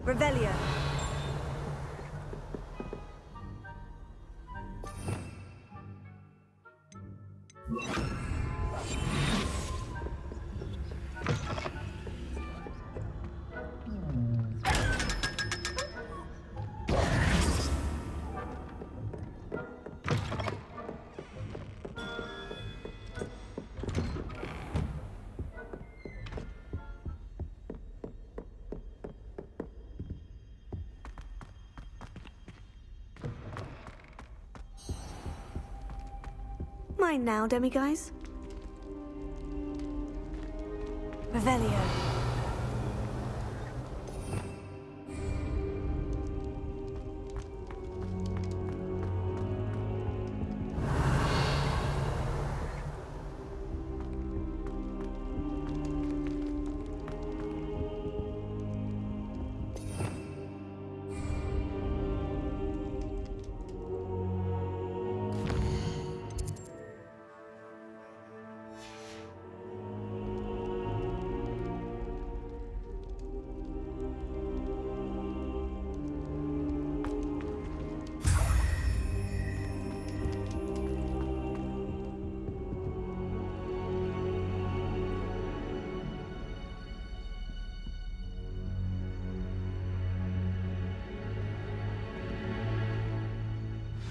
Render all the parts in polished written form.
Revelio. Mine now, demiguise. Revelio.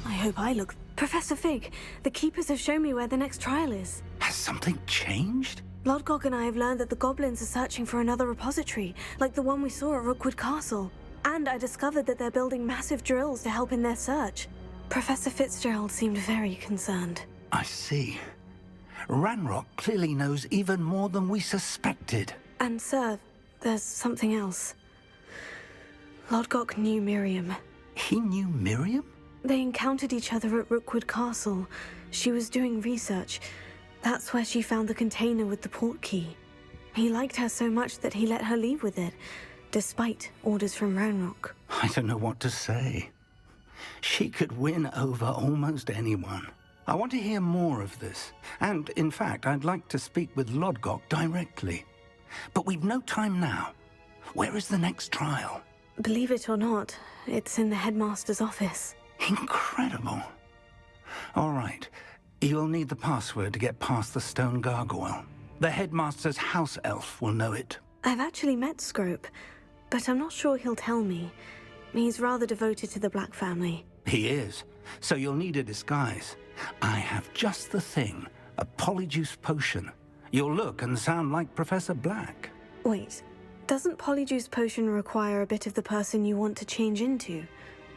I hope I look... Professor Fig, the Keepers have shown me where the next trial is. Has something changed? Lodgok and I have learned that the goblins are searching for another repository, like the one we saw at Rookwood Castle. And I discovered that they're building massive drills to help in their search. Professor Fitzgerald seemed very concerned. I see. Ranrock clearly knows even more than we suspected. And sir, there's something else. Lodgok knew Miriam. He knew Miriam? They encountered each other at Rookwood Castle. She was doing research. That's where she found the container with the port key. He liked her so much that he let her leave with it, despite orders from Ranrock. I don't know what to say. She could win over almost anyone. I want to hear more of this. And, in fact, I'd like to speak with Lodgok directly. But we've no time now. Where is the next trial? Believe it or not, it's in the headmaster's office. Incredible. All right. You'll need the password to get past the stone gargoyle. The headmaster's house elf will know it. I've actually met Scrope, but I'm not sure he'll tell me. He's rather devoted to the Black family. He is. So you'll need a disguise. I have just the thing. A polyjuice potion. You'll look and sound like Professor Black. Wait, doesn't polyjuice potion require a bit of the person you want to change into?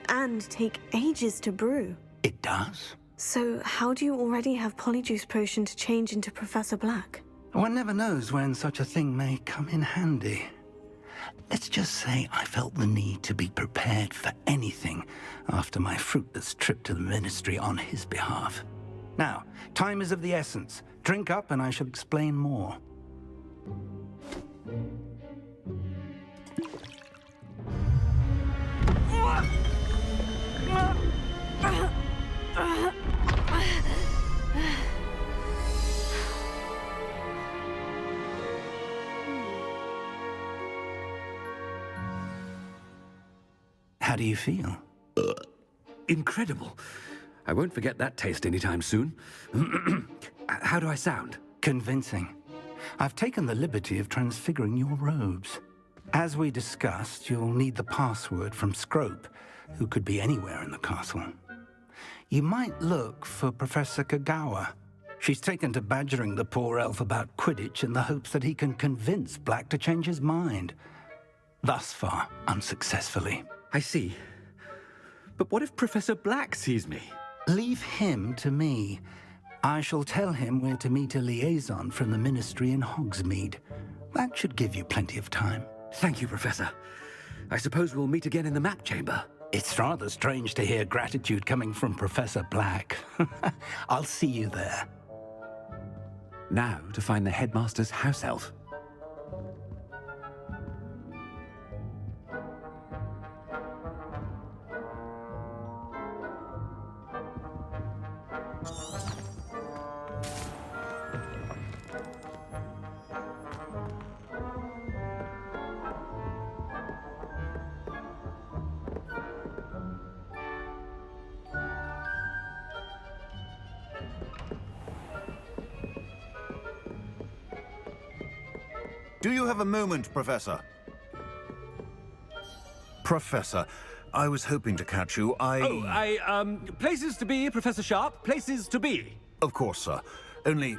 And take ages to brew? It does. So how do you already have polyjuice potion to change into Professor Black? One never knows when such a thing may come in handy. Let's just say I felt the need to be prepared for anything after my fruitless trip to the Ministry on his behalf. Now, time is of the essence. Drink up and I shall explain more. How do you feel? Incredible. I won't forget that taste anytime soon. How do I sound? Convincing. I've taken the liberty of transfiguring your robes. As we discussed, you'll need the password from Scrope, who could be anywhere in the castle. You might look for Professor Kagawa. She's taken to badgering the poor elf about Quidditch in the hopes that he can convince Black to change his mind. Thus far, unsuccessfully. I see. But what if Professor Black sees me? Leave him to me. I shall tell him where to meet a liaison from the Ministry in Hogsmeade. That should give you plenty of time. Thank you, Professor. I suppose we'll meet again in the map chamber. It's rather strange to hear gratitude coming from Professor Black. I'll see you there. Now to find the headmaster's house elf. Do you have a moment, Professor? Professor, I was hoping to catch you. Places to be, Professor Sharp. Places to be. Of course, sir. Only...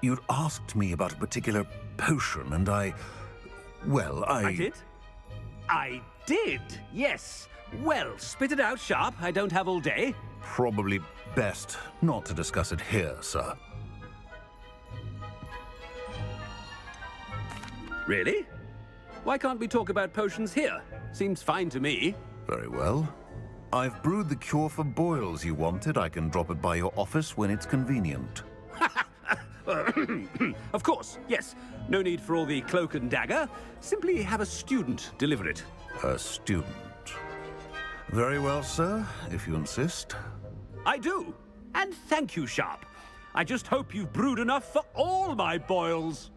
you'd asked me about a particular potion, and well, I did? I did, yes. Well, spit it out, Sharp. I don't have all day. Probably best not to discuss it here, sir. Really? Why can't we talk about potions here? Seems fine to me. Very well. I've brewed the cure for boils you wanted. I can drop it by your office when it's convenient. Of course, yes. No need for all the cloak and dagger. Simply have a student deliver it. A student. Very well, sir, if you insist. I do. And thank you, Sharp. I just hope you've brewed enough for all my boils.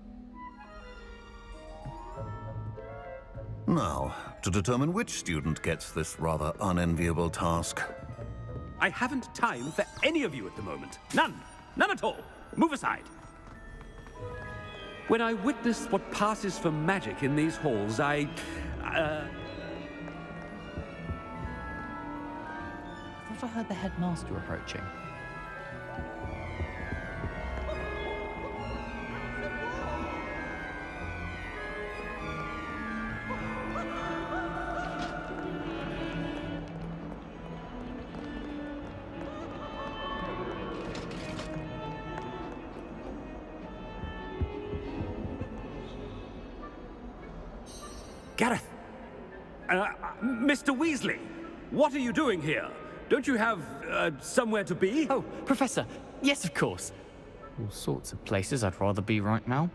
Now, to determine which student gets this rather unenviable task. I haven't time for any of you at the moment. None. None at all. Move aside. When I witness what passes for magic in these halls, I thought I heard the headmaster approaching. Gareth! Mr. Weasley! What are you doing here? Don't you have, somewhere to be? Oh, Professor. Yes, of course. All sorts of places I'd rather be right now.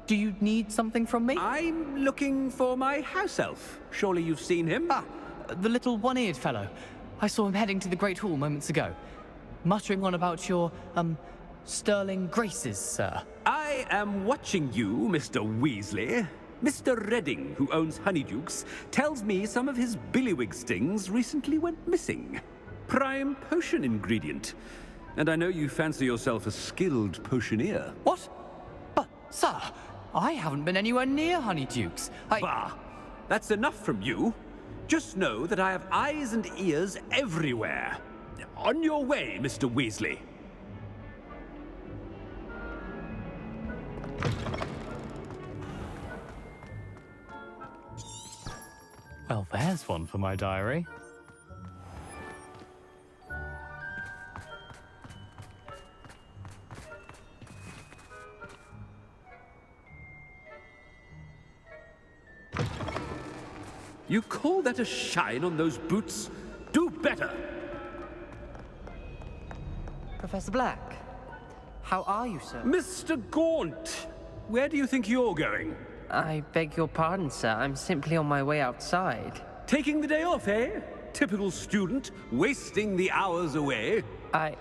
Do you need something from me? I'm looking for my house elf. Surely you've seen him? Ah, the little one-eared fellow. I saw him heading to the Great Hall moments ago. Muttering on about your, sterling graces, sir. I am watching you, Mr. Weasley. Mr. Redding, who owns Honeydukes, tells me some of his billywig stings recently went missing. Prime potion ingredient. And I know you fancy yourself a skilled potioneer. What? But, sir, I haven't been anywhere near Honeydukes. Bah! That's enough from you. Just know that I have eyes and ears everywhere. On your way, Mr. Weasley. Well, there's one for my diary. You call that a shine on those boots? Do better! Professor Black, how are you, sir? Mr. Gaunt! Where do you think you're going? I beg your pardon, sir. I'm simply on my way outside. Taking the day off, eh? Typical student, wasting the hours away. I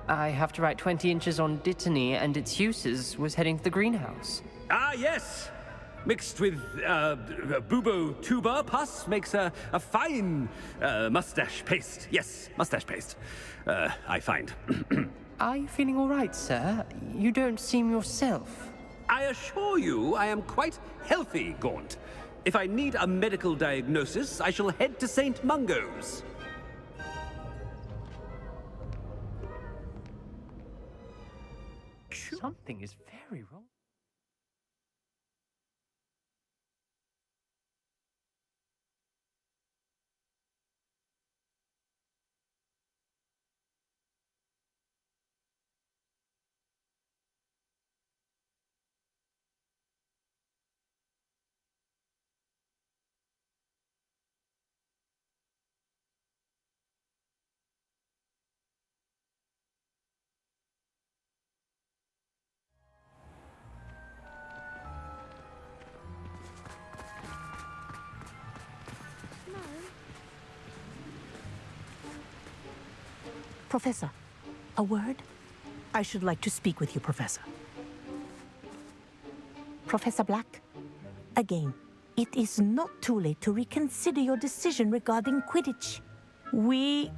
have to write 20 inches on Dittany and its uses. Was heading to the greenhouse. Ah, yes! Mixed with, bubo tuber pus makes a fine, mustache paste. Yes, mustache paste. I find. Are you feeling all right, sir? You don't seem yourself. I assure you I am quite healthy, Gaunt. If I need a medical diagnosis, I shall head to St. Mungo's. Something is very wrong. Professor, a word? I should like to speak with you, Professor. Professor Black, again, it is not too late to reconsider your decision regarding Quidditch. We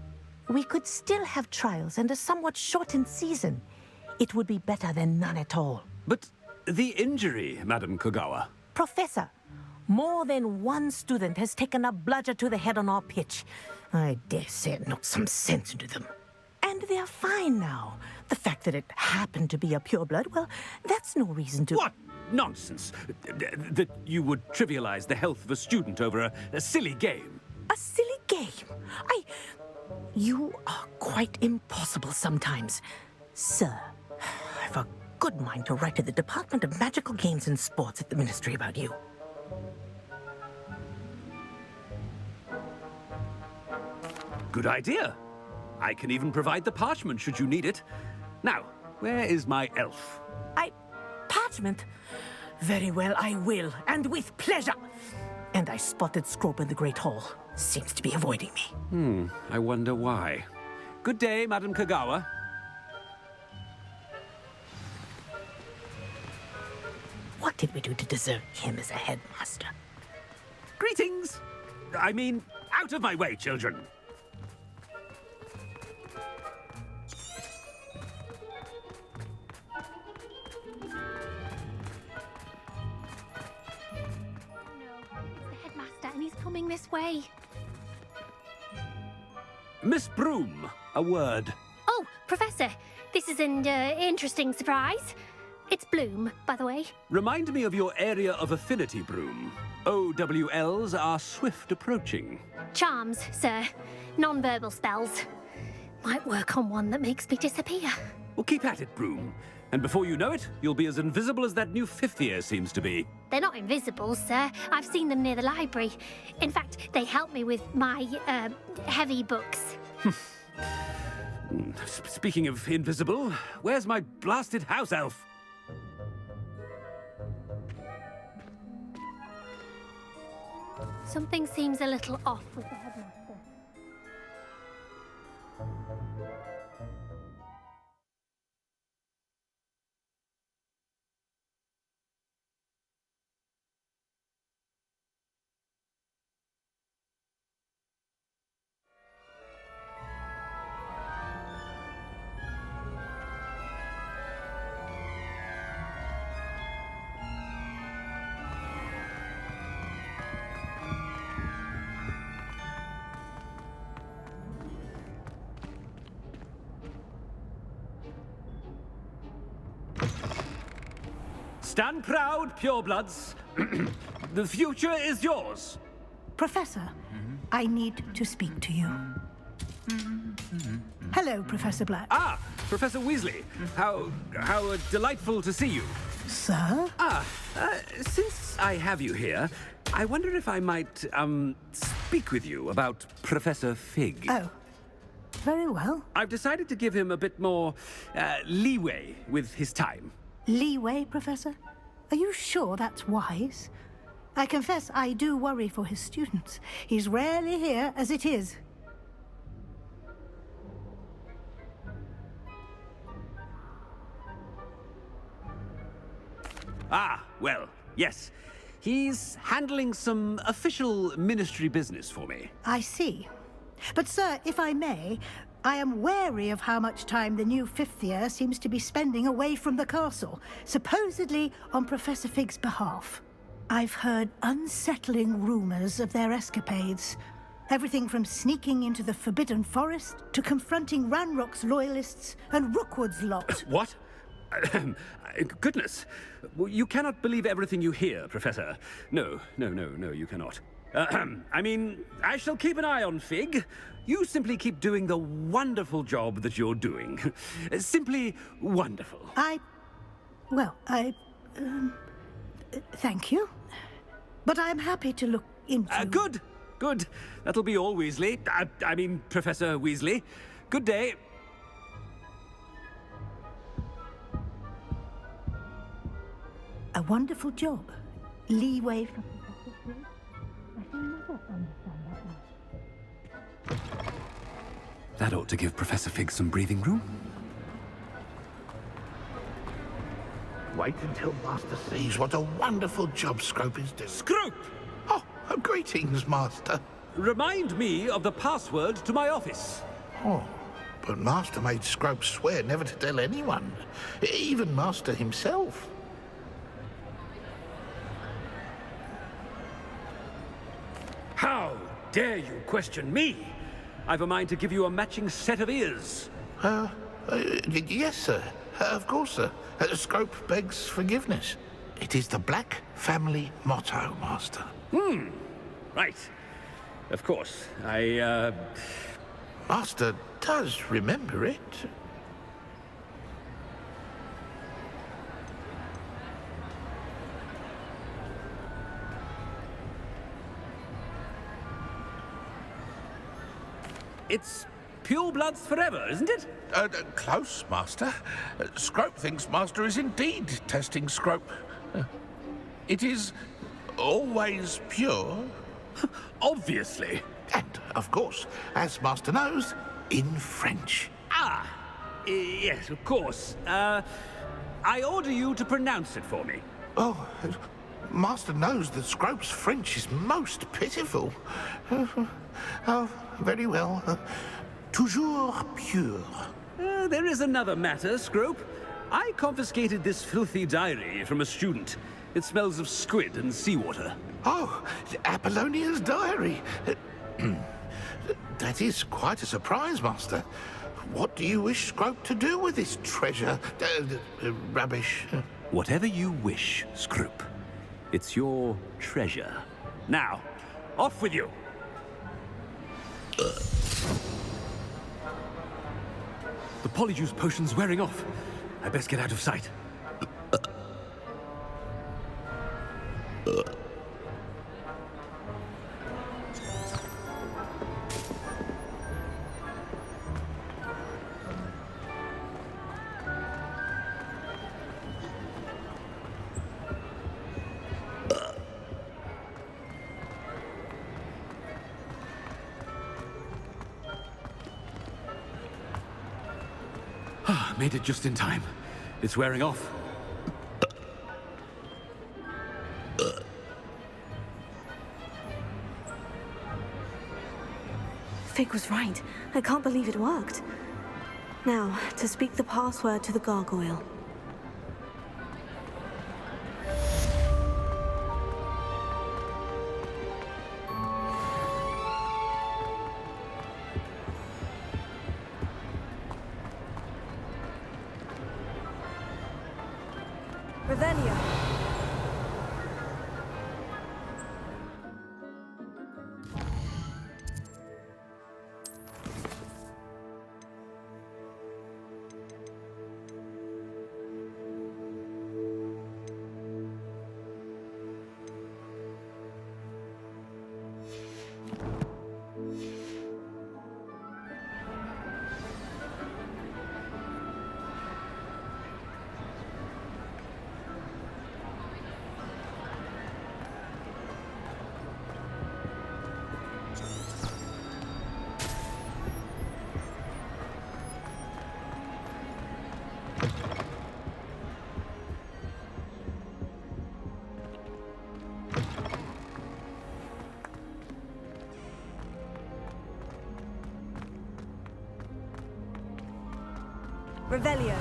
could still have trials and a somewhat shortened season. It would be better than none at all. But The injury, Madam Kogawa. Professor, more than one student has taken a bludger to the head on our pitch. I dare say it knocked some sense into them. And they're fine now. The fact that it happened to be a pureblood, well, that's no reason to... What nonsense! That you would trivialize the health of a student over a silly game. A silly game? You are quite impossible sometimes. Sir, I've a good mind to write to the Department of Magical Games and Sports at the Ministry about you. Good idea. I can even provide the parchment should you need it. Now, where is my elf? Parchment? Very well, I will, and with pleasure. And I spotted Scrope in the Great Hall. Seems to be avoiding me. I wonder why. Good day, Madam Kogawa. What did we do to deserve him as a headmaster? Greetings! I mean, out of my way, children. And he's coming this way. Miss Broom, a word. Oh, Professor, this is an interesting surprise. It's Bloom, by the way. Remind me of your area of affinity, Broom. OWLs are swift approaching. Charms, sir. Non-verbal spells. Might work on one that makes me disappear. Well, keep at it, Broom. And before you know it, you'll be as invisible as that new fifth year seems to be. They're not invisible, sir. I've seen them near the library. In fact, they help me with my, heavy books. Speaking of invisible, where's my blasted house elf? Something seems a little off with the headmaster. Stand proud, purebloods. The future is yours. Professor, I need to speak to you. Hello, Professor Black. Ah, Professor Weasley. How delightful to see you. Sir? Since I have you here, I wonder if I might, speak with you about Professor Fig. Oh, very well. I've decided to give him a bit more, leeway with his time. Leeway, Professor? Are you sure that's wise? I confess I do worry for his students. He's rarely here as it is. Ah, well, yes. He's handling some official ministry business for me. I see. But, sir, if I may, I am wary of how much time the new fifth year seems to be spending away from the castle, supposedly on Professor Fig's behalf. I've heard unsettling rumors of their escapades. Everything from sneaking into the Forbidden Forest to confronting Ranrock's loyalists and Rookwood's lot. What? Goodness. You cannot believe everything you hear, Professor. No, you cannot. I mean, I shall keep an eye on Fig. You simply keep doing the wonderful job that you're doing. Simply wonderful. Thank you. But I'm happy to look into... Good. That'll be all, Weasley. I mean, Professor Weasley. Good day. A wonderful job. Leeway from Professor Fig. I shall never understand that one. That ought to give Professor Fig some breathing room. Wait until Master sees what a wonderful job Scrope is doing. Scrope! Oh, greetings, Master. Remind me of the password to my office. Oh, but Master made Scrope swear never to tell anyone, even Master himself. dare you question me? I've a mind to give you a matching set of ears. Yes, sir. Of course, sir. Scrope begs forgiveness. It is the Black family motto, Master. Right. Of course. Master does remember it. It's pure bloods forever, isn't it? Close, Master. Scrope thinks Master is indeed testing Scrope. It is always pure. Obviously. And, of course, as Master knows, in French. Yes, of course. I order you to pronounce it for me. Oh, Master knows that Scrope's French is most pitiful. Oh, very well. Toujours pure. There is another matter, Scrope. I confiscated this filthy diary from a student. It smells of squid and seawater. Oh, Apollonia's diary. That is quite a surprise, Master. What do you wish Scrope to do with this treasure? Rubbish. Whatever you wish, Scrope. It's your treasure. Now, off with you. The Polyjuice potion's wearing off. I best get out of sight. Made it just in time. It's wearing off. Fig was right. I can't believe it worked. Now, to speak the password to the gargoyle. Revelio. Revelio.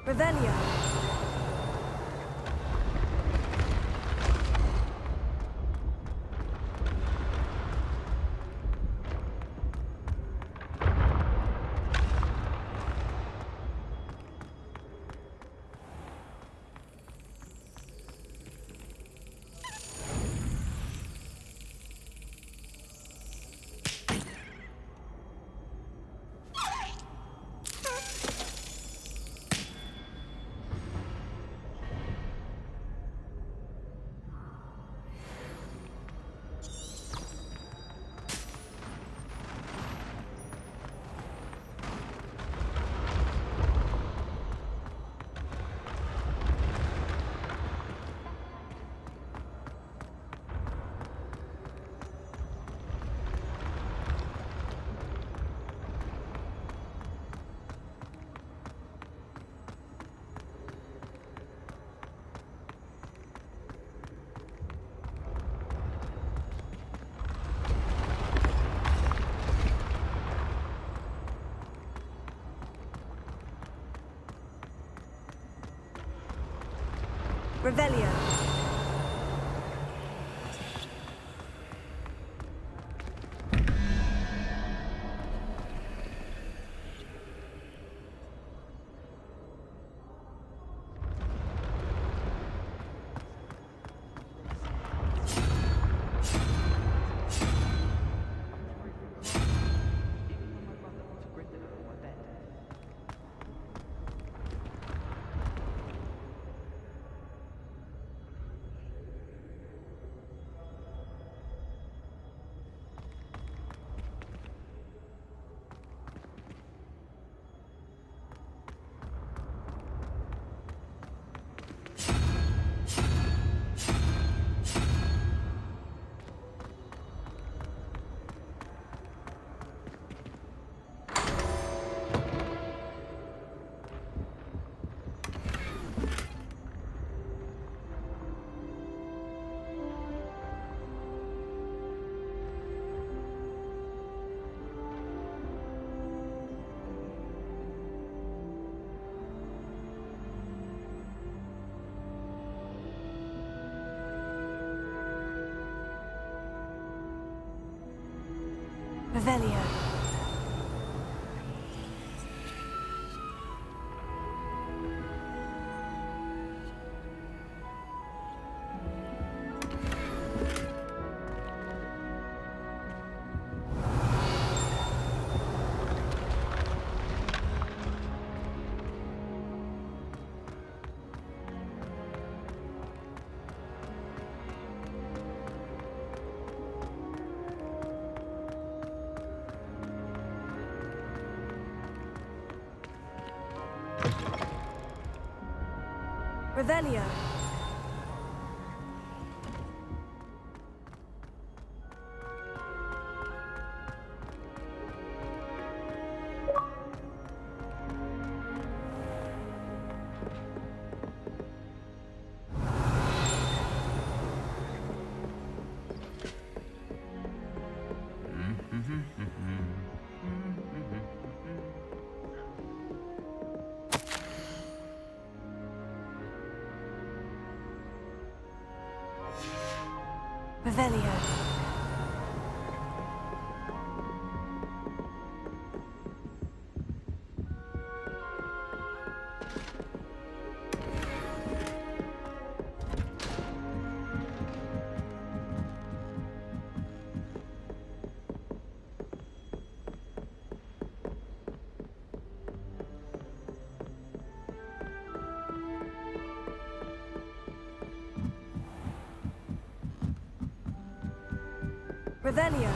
Revelio. Revelio. Revelio. Revelio. Revelio. Revelio.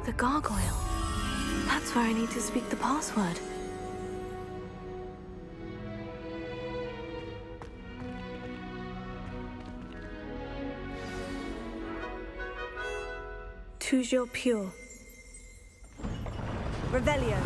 The gargoyle. That's where I need to speak the password. Toujours pure. Revelio.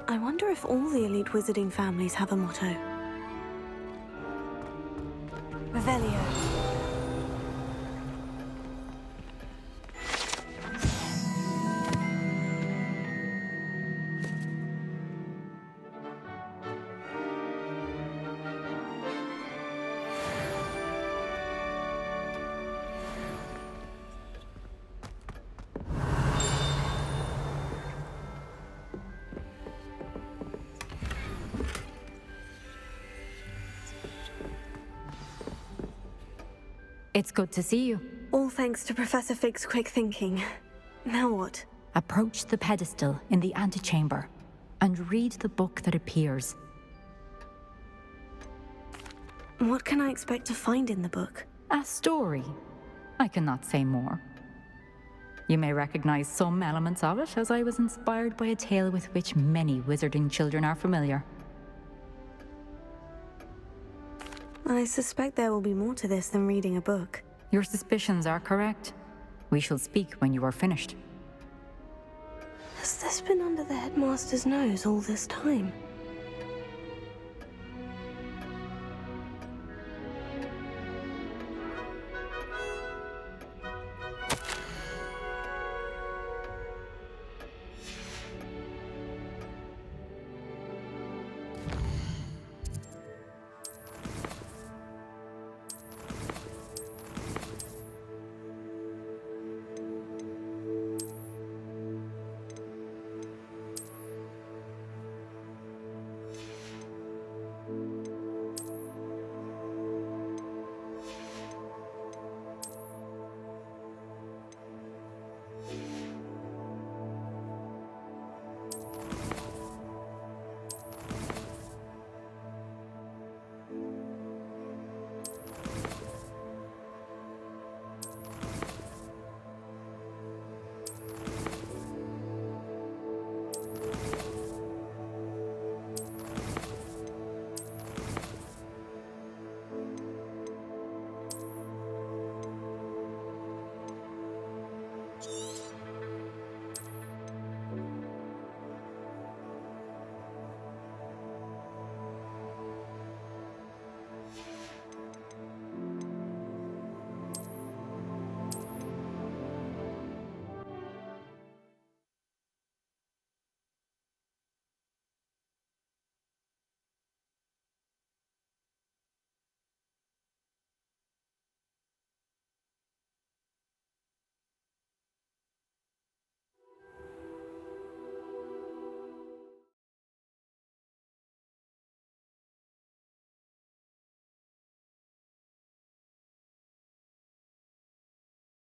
I wonder if all the elite wizarding families have a motto. Revelio. It's good to see you. All thanks to Professor Fig's quick thinking. Now what? Approach the pedestal in the antechamber and read the book that appears. What can I expect to find in the book? A story. I cannot say more. You may recognize some elements of it, as I was inspired by a tale with which many wizarding children are familiar. I suspect there will be more to this than reading a book. Your suspicions are correct. We shall speak when you are finished. Has this been under the headmaster's nose all this time?